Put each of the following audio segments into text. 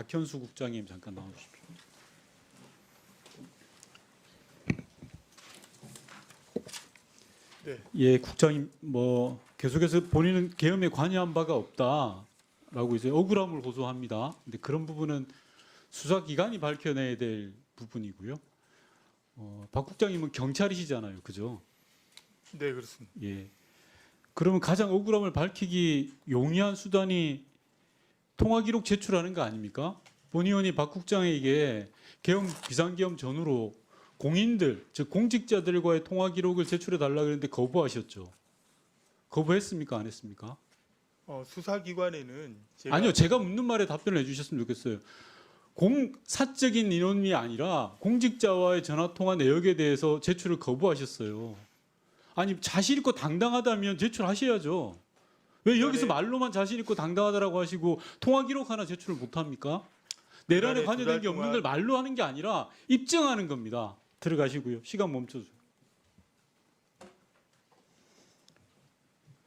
박현수 국장님 잠깐 나와주십시오. 네. 예, 국장님 계속해서 본인은 계엄에 관여한 바가 없다라고 이제 억울함을 호소합니다. 근데 그런 부분은 수사기관이 밝혀내야 될 부분이고요. 박 국장님은 경찰이시잖아요, 그죠? 네, 그렇습니다. 예. 그러면 가장 억울함을 밝히기 용이한 수단이 통화 기록 제출하는 거 아닙니까? 본 의원이 박 국장에게 계엄 비상계엄 전후로 공인들, 즉 공직자들과의 통화 기록을 제출해 달라 그랬는데 거부하셨죠. 거부했습니까? 안 했습니까? 수사기관에는 아니요, 제가 묻는 말에 답변을 해주셨으면 좋겠어요. 사적인 인원이 아니라 공직자와의 전화 통화 내역에 대해서 제출을 거부하셨어요. 아니 자신 있고 당당하다면 제출하셔야죠. 왜 여기서 말로만 자신 있고 당당하다라고 하시고 통화 기록 하나 제출을 못 합니까? 내란에 관여된 게 없는 걸 말로 하는 게 아니라 입증하는 겁니다. 들어가시고요. 시간 멈춰주세요.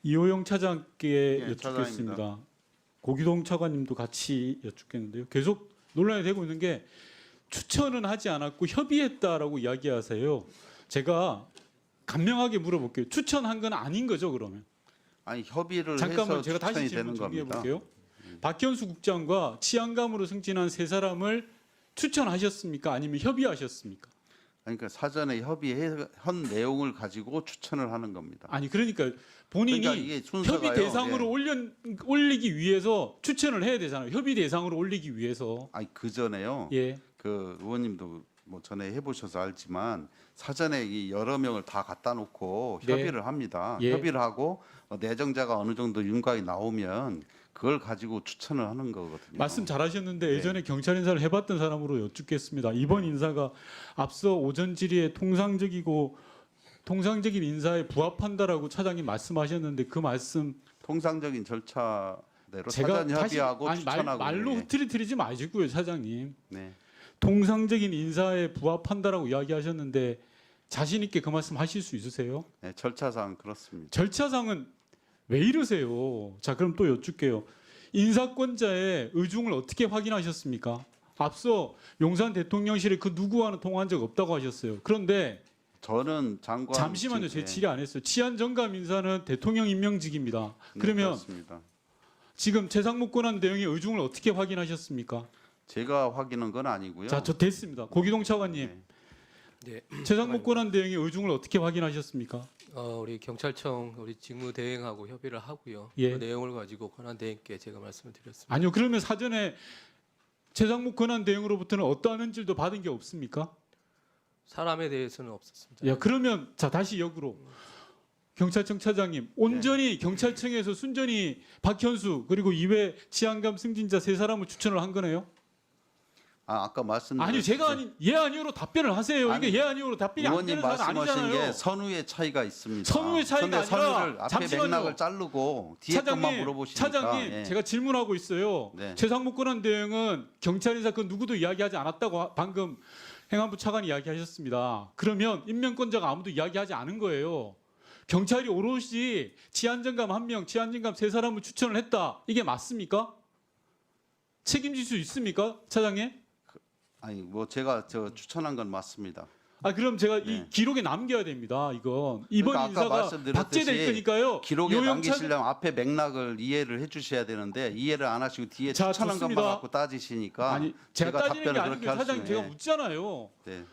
이호영 차장께 여쭙겠습니다. 차장입니다. 고기동 차관님도 같이 여쭙겠는데요. 계속 논란이 되고 있는 게 추천은 하지 않았고 협의했다라고 이야기하세요. 제가 간명하게 물어볼게요. 추천한 건 아닌 거죠, 그러면? 아니 협의를 잠깐만 해서 제가 다시 추천이 질문 되는 정리해 겁니다. 볼게요. 박현수 국장과 치안감으로 승진한 세 사람을 추천하셨습니까? 아니면 협의하셨습니까? 그러니까 사전에 협의한 내용을 가지고 추천을 하는 겁니다. 아니 그러니까 본인이 그러니까 이게 순서가요. 협의 대상으로 올리기 위해서 추천을 해야 되잖아요. 협의 대상으로 올리기 위해서. 아니 그 전에요. 예. 그 의원님도 뭐 전에 해보셔서 알지만 사전에 이 여러 명을 다 갖다 놓고 네. 협의를 합니다. 예. 협의를 하고 내정자가 어느 정도 윤곽이 나오면 그걸 가지고 추천을 하는 거거든요. 말씀 잘하셨는데 네. 예전에 경찰 인사를 해봤던 사람으로 여쭙겠습니다. 이번 인사가 앞서 오전 질의에 통상적인 인사에 부합한다라고 차장님 말씀하셨는데 그 말씀 통상적인 절차대로 제가 사전 협의하고 다시 추천하고 말로 예. 흐트리지 마시고요, 차장님. 네. 통상적인 인사에 부합한다라고 이야기하셨는데 자신 있게 그 말씀 하실 수 있으세요? 네, 절차상 그렇습니다. 절차상은 왜 이러세요? 자, 그럼 또 여쭙게요. 인사권자의 의중을 어떻게 확인하셨습니까? 앞서 용산 대통령실에 그 누구와는 통화한 적 없다고 하셨어요. 그런데 저는 장관 잠시만요, 제 네. 질의 안 했어요. 치안정감 인사는 대통령 임명직입니다. 네, 그러면 그렇습니다. 지금 최상목 권한 대응의 의중을 어떻게 확인하셨습니까? 제가 확인한 건 아니고요. 자, 저 됐습니다. 고기동 차관님, 네. 네, 최상목 권한 대응의 의중을 어떻게 확인하셨습니까? 우리 경찰청 우리 직무 대행하고 협의를 하고요. 예. 그 내용을 가지고 권한 대행께 제가 말씀을 드렸습니다. 아니요, 그러면 사전에 최상목 권한 대응으로부터는 어떠한 흔질도 받은 게 없습니까? 사람에 대해서는 없었습니다. 야, 그러면 자 다시 역으로 경찰청 차장님 온전히 경찰청에서 순전히 박현수 그리고 이외 치안감 승진자 세 사람을 추천을 한 거네요? 아까 말씀드렸듯이 아니 제가 예 아니오로 답변을 하세요. 아니, 이게 예 아니오로 답변이 안 의원님 되는 사안 말씀하신 아니잖아요. 게 선후의 차이가 있습니다. 선후의 차이가 근데 아니라 선후를 앞에 잠시만요. 맥락을 자르고 뒤에 것만 물어보시니까 차장님 예. 제가 질문하고 있어요. 네. 최상목 권한 대응은 경찰 인사 그 누구도 이야기하지 않았다고 방금 행안부 차관이 이야기하셨습니다. 그러면 임명권자가 아무도 이야기하지 않은 거예요. 경찰이 오롯이 치안정감 1명, 치안정감 3사람을 추천을 했다. 이게 맞습니까? 책임질 수 있습니까, 차장님? 아니 뭐 제가 추천한 건 맞습니다. 아 그럼 제가 네. 이 기록에 남겨야 됩니다. 이건 이번 그러니까 아까 인사가 말씀드렸듯이 박제될 거니까요. 기록에 요영 차- 남기시려면 앞에 맥락을 이해를 해주셔야 되는데 이해를 안 하시고 뒤에 자, 추천한 좋습니다. 것만 갖고 따지시니까 아니 제가 따지는 게 답변을 아니고 그렇게 할 사장님 수는 제가 예. 묻잖아요. 네.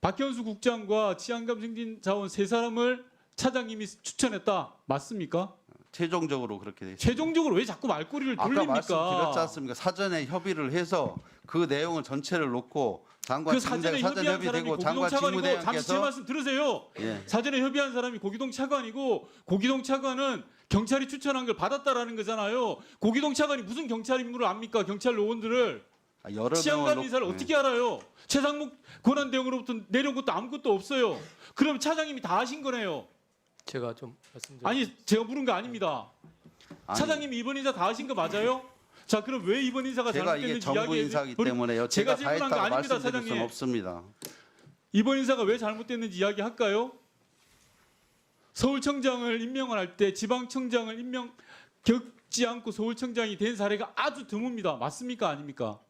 박현수 국장과 치안감 승진 자원 3사람을 차장님이 추천했다. 맞습니까? 최종적으로 그렇게 됐습니다. 최종적으로 왜 자꾸 말꼬리를 아까 돌립니까? 말씀드렸지 않습니까? 사전에 협의를 해서 그 내용을 전체를 놓고 장관 그 사전에 협의한 사람이 협의되고 고기동 장관 차관이고 잠시 제 직무대행께서 말씀 들으세요. 예. 사전에 협의한 사람이 고기동 차관이고 고기동 차관은 경찰이 추천한 걸 받았다라는 거잖아요. 고기동 차관이 무슨 경찰 임무를 압니까? 경찰 요원들을 여러 치안감 명을 인사를 놓고- 어떻게 알아요? 최상목 권한 대응으로부터 내려온 것도 아무것도 없어요. 그럼 차장님이 다 하신 거네요. 제가 좀 말씀드렸습니다. 아니 제가 물은 거 아닙니다. 아니, 차장님이 이번 인사 다 하신 거 맞아요? 자 그럼 왜 이번 인사가 제가 이게 잘못됐는지 정부 이야기해 인사기 우리- 때문에요. 제가 제가 다 질문한 거 했다고 아닙니다, 말씀드릴 수는 사장님. 없습니다. 이번 인사가 왜 잘못됐는지 이야기할까요? 서울청장을 임명을 할 때 지방청장을 겪지 않고 서울청장이 된 사례가 아주 드뭅니다. 맞습니까? 아닙니까?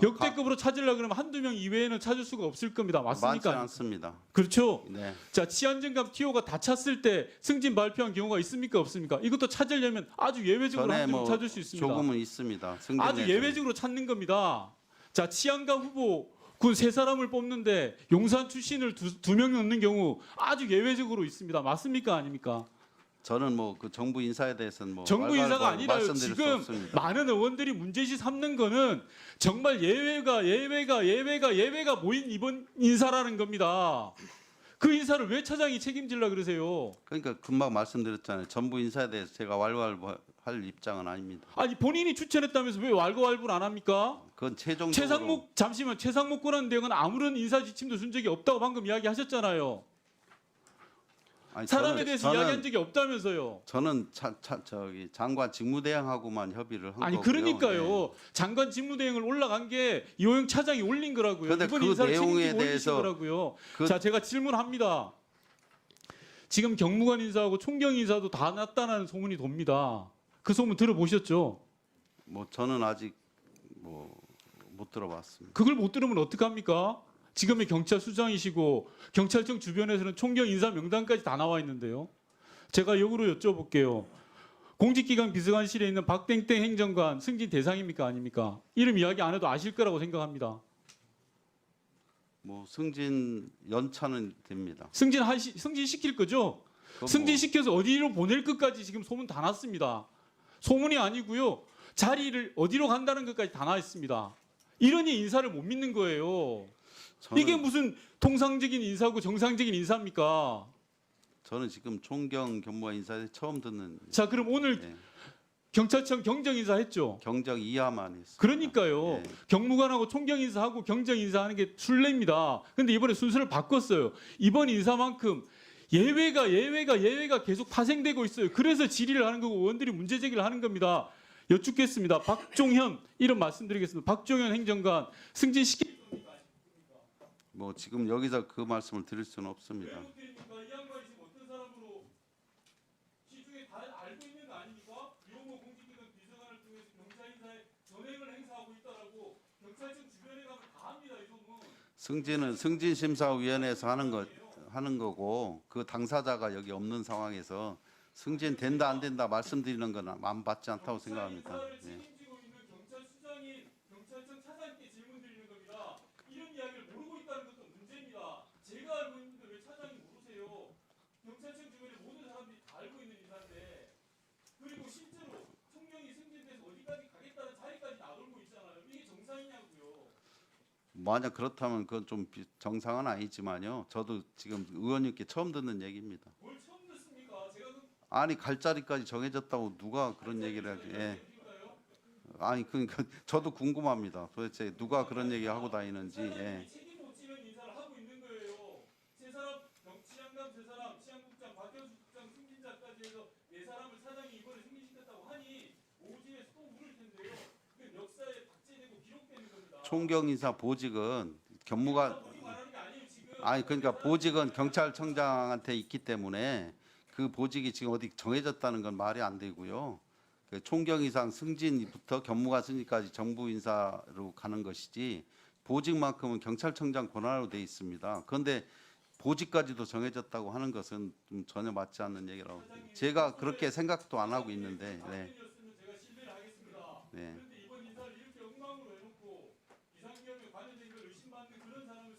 역대급으로 찾으려고 그러면 한두 명 이외에는 찾을 수가 없을 겁니다. 많지 맞습니까? 않습니다. 그렇죠. 네. 자, 치안정감 TO가 다 찼을 때 승진 발표한 경우가 있습니까? 없습니까? 이것도 찾으려면 아주 예외적으로 전에 한 명 뭐 찾을 수 있습니다. 조금은 있습니다. 승진 아주 내에서는. 예외적으로 찾는 겁니다. 자, 치안감 후보 군 세 사람을 뽑는데 용산 출신을 두 명 넣는 경우 아주 예외적으로 있습니다. 맞습니까? 아닙니까? 저는 뭐 그 정부 인사에 대해서는 뭐 정부 왈가왈부 인사가 아니라요. 말씀드릴 수 지금 없습니다. 많은 의원들이 문제시 삼는 거는 정말 예외가 모인 이번 인사라는 겁니다. 그 인사를 왜 차장이 책임질라 그러세요? 그러니까 금방 말씀드렸잖아요. 정부 인사에 대해서 제가 왈가왈부 할 입장은 아닙니다. 아니 본인이 추천했다면서 왜 왈가왈부를 안 합니까? 그건 최종적으로 최상목 권한대행은 아무런 인사 지침도 준 적이 없다고 방금 이야기하셨잖아요. 아니, 사람에 대해서 저는- 이야기한 적이 없다면서요. 저는 저기 장관 직무대행하고만 협의를 한 아니 거고요. 그러니까요. 네. 장관 직무대행을 올라간 게 이호영 차장이 올린 거라고요. 그런데 이번 그 인사를 내용에 책임지고 올리신 대해서 거라고요. 그- 자, 제가 질문합니다. 지금 경무관 인사하고 총경 인사도 다 났다는 소문이 돕니다. 그 소문 들어보셨죠? 뭐 저는 아직 뭐 못 들어봤습니다. 그걸 못 들으면 어떡합니까? 지금의 경찰수장이시고 경찰청 주변에서는 총경 인사 명단까지 다 나와 있는데요. 제가 역으로 여쭤볼게요. 공직기강 비서관실에 있는 박땡땡 행정관 승진 대상입니까? 아닙니까? 이름 이야기 안 해도 아실 거라고 생각합니다. 뭐 승진 연차는 됩니다. 승진시킬 거죠? 그건 승진시켜서 어디로 보낼 것까지 지금 소문 다 났습니다. 소문이 아니고요. 자리를 어디로 간다는 것까지 다 나와 있습니다. 이러니 인사를 못 믿는 거예요. 저는, 이게 무슨 통상적인 인사고 정상적인 인사입니까? 저는 지금 총경 경무관 인사에 처음 듣는. 자, 그럼 오늘 예, 경찰청 경정인사 했죠? 경정 이하만 했습니다. 그러니까요. 예. 경무관하고 총경인사하고 경정인사하는 게 순례입니다. 근데 이번에 순서를 바꿨어요. 이번 인사만큼 예외가 계속 파생되고 있어요. 그래서 질의를 하는 거고 의원들이 문제 제기를 하는 겁니다. 여쭙겠습니다. 박종현 이름 말씀드리겠습니다. 박종현 행정관 승진시키 뭐 지금 여기서 그 말씀을 드릴 수는 없습니다. 이 양반이 지금 어떤 사람으로 시중에 다 알고 있는 거 아닙니까? 이용호 공직기관 비서관을 통해서 경찰인사에 전횡을 행사하고 있다라고 경찰청 주변에 가면 다 합니다. 이 소문. 승진은 승진심사위원회에서 하는 거고 그 당사자가 여기 없는 상황에서 승진 된다 안 된다 말씀드리는 건 안 받지 않다고 생각합니다. 인사를 예. 책임지고 있는 경찰수장이 경찰청 차장께 질문 드리는 겁니다. 이런 이야기를 모르고 있다는 것도 문제입니다. 제가 알고 있는데 왜 차장이 모르세요? 경찰청 주변에 모든 사람들이 다 알고 있는 인사인데 그리고 실제로 총경이 승진돼서 어디까지 가겠다는 자리까지 나돌고 있잖아요. 이게 정상이냐고요. 만약 그렇다면 그건 좀 정상은 아니지만요. 저도 지금 의원님께 처음 듣는 얘기입니다. 뭘 처음 듣습니까? 제가 그 아니 갈 자리까지 정해졌다고 누가 그런 얘기를 하지? 예. 아니 그러니까 저도 궁금합니다. 도대체 누가 그런 얘기 하고 다니는지. 예. 책임 못 지는 인사를 하고 있는 거예요. 세 사람 치안감 세 사람 치안국장 박현수 국장 승진자까지 해서 네 사람을 사장이 이번에 승진시켰다고 하니 오지에서 또 물을 텐데요. 그 역사에 박제되고 기록되는 겁니다. 총경인사 보직은 경무관 우리 말하는 게 아니에요 지금. 아니 그러니까 보직은 경찰청장한테 있기 때문에 그 보직이 지금 어디 정해졌다는 건 말이 안 되고요. 그 총경 이상 승진부터 경무관 승진까지 정부 인사로 가는 것이지 보직만큼은 경찰청장 권한으로 돼 있습니다. 그런데 보직까지도 정해졌다고 하는 것은 좀 전혀 맞지 않는 얘기라고 제가 그렇게 생각도 안 하고 있는데. 네. 제가 신뢰를 하겠습니다. 네. 그런데 이번 인사를 이렇게 엉망으로 해놓고 비상기업에 관여된 걸 의심받는 그런 사람을